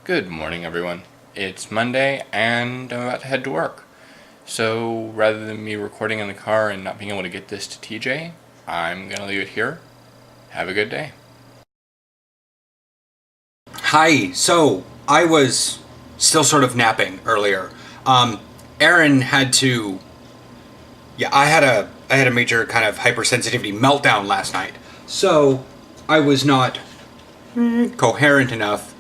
Good morning, everyone. It's Monday, and I'm about to head to work. So, rather than me recording in the car and not being able to get this to TJ, I'm going to leave it here. Have a good day. Hi, so I was still sort of napping earlier. Aaron had to... I had a major kind of hypersensitivity meltdown last night. So, I was not coherent enough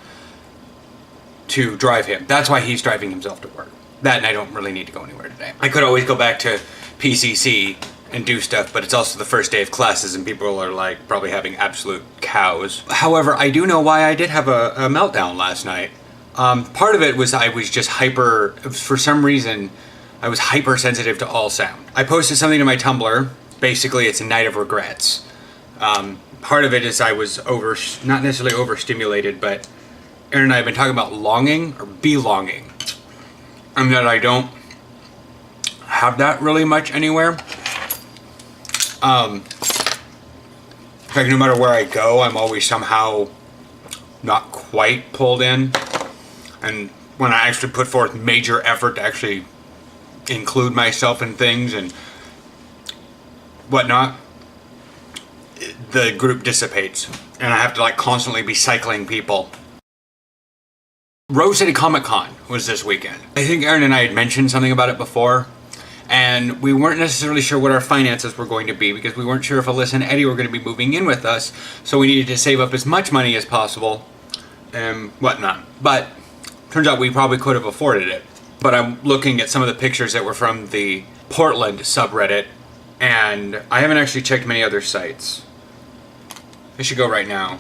to drive him. That's why he's driving himself to work. That, and I don't really need to go anywhere today. I could always go back to PCC and do stuff, but it's also the first day of classes and people are like probably having absolute cows. However, I do know why I did have a meltdown last night. Part of it was I was just for some reason, I was hypersensitive to all sound. I posted something to my Tumblr. Basically, it's a night of regrets. Part of it is I was not necessarily overstimulated, but Aaron and I have been talking about longing or belonging, and that I don't have that really much anywhere. In fact, no matter where I go, I'm always somehow not quite pulled in. And when I actually put forth major effort to actually include myself in things and whatnot, the group dissipates, and I have to like constantly be cycling people. Rose City Comic Con was this weekend. I think Aaron and I had mentioned something about it before, and we weren't necessarily sure what our finances were going to be because we weren't sure if Alyssa and Eddie were going to be moving in with us, so we needed to save up as much money as possible and whatnot. But turns out we probably could have afforded it. But I'm looking at some of the pictures that were from the Portland subreddit, and I haven't actually checked many other sites. I should go right now.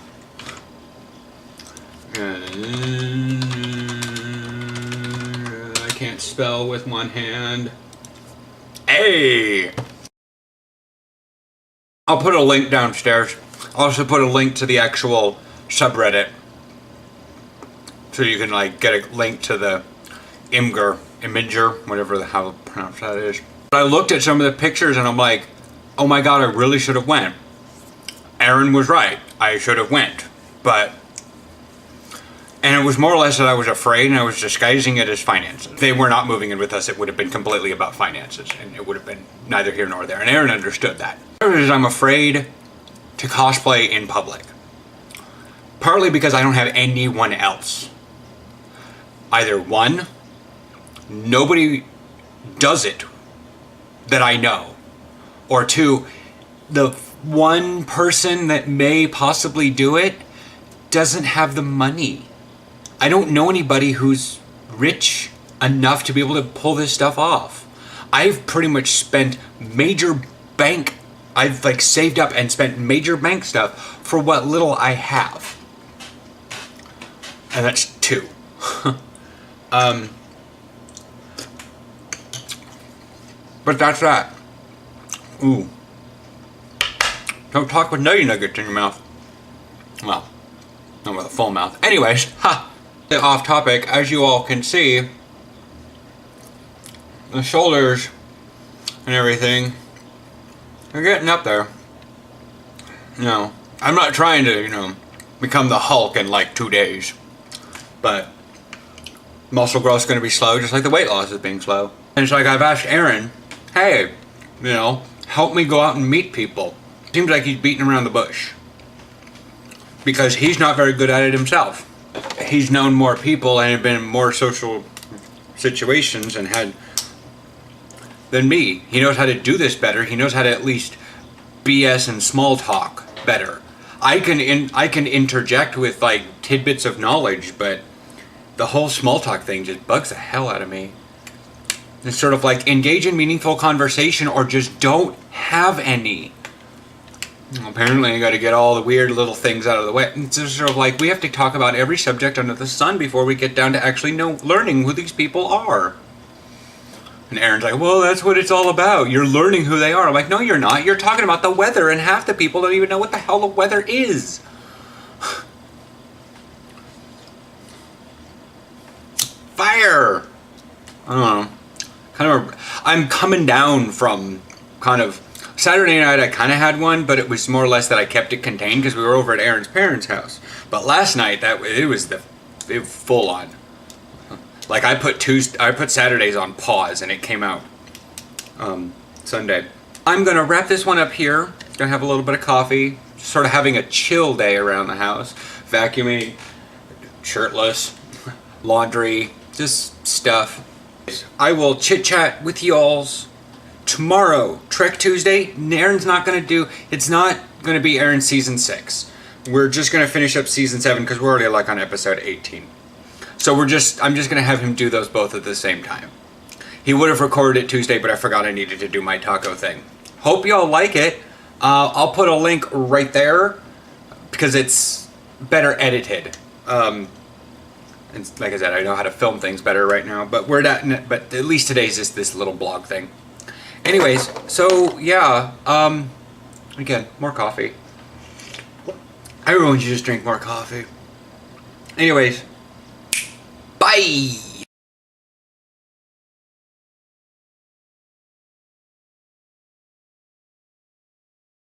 I can't spell with one hand. Hey! I'll put a link downstairs. I'll also put a link to the actual subreddit, so you can like get a link to the Imager, whatever the hell pronounce that is. I looked at some of the pictures and I'm like, oh my god, I really should have went. Aaron was right. I should have went, and it was more or less that I was afraid and I was disguising it as finances. If they were not moving in with us, it would have been completely about finances, and it would have been neither here nor there, and Aaron understood that. I'm afraid to cosplay in public. Partly because I don't have anyone else. Either one, nobody does it that I know, or two, the one person that may possibly do it doesn't have the money. I don't know anybody who's rich enough to be able to pull this stuff off. I've pretty much spent I've like saved up and spent major bank stuff for what little I have. And that's two. But that's that. Ooh. Don't talk with nutty nuggets in your mouth. Well, not with a full mouth. Anyways, off topic, as you all can see, the shoulders and everything are getting up there. I'm not trying to, become the Hulk in like 2 days. But muscle growth's going to be slow, just like the weight loss is being slow. And it's like I've asked Aaron, hey, help me go out and meet people. Seems like he's beating around the bush, because he's not very good at it himself. He's known more people and been in more social situations than me. He knows how to do this better. He knows how to at least BS and small talk better. I can interject with like tidbits of knowledge, but the whole small talk thing just bugs the hell out of me. It's sort of like engage in meaningful conversation or just don't have any. Apparently I got to get all the weird little things out of the way. It's just sort of like we have to talk about every subject under the sun before we get down to actually learning who these people are. And Aaron's like, well, that's what it's all about. You're learning who they are. I'm like, no, you're not. You're talking about the weather, and half the people don't even know what the hell the weather is. Fire! I don't know. I'm coming down from kind of... Saturday night I kind of had one, but it was more or less that I kept it contained because we were over at Aaron's parents' house. But last night, it was the full on. Like I put Saturdays on pause and it came out Sunday. I'm gonna wrap this one up here. Gonna have a little bit of coffee. Sort of having a chill day around the house. Vacuuming, shirtless, laundry, just stuff. I will chit chat with y'alls tomorrow. Trek Tuesday. Aaron's not gonna do. It's not gonna be Aaron's season 6. We're just gonna finish up season 7 because we're already like on episode 18. So I'm just gonna have him do those both at the same time. He would have recorded it Tuesday, but I forgot I needed to do my taco thing. Hope y'all like it. I'll put a link right there because it's better edited. And like I said, I know how to film things better right now, but but at least today's just this little blog thing. Anyways, so yeah, again, more coffee. Everyone should just drink more coffee. Anyways, bye!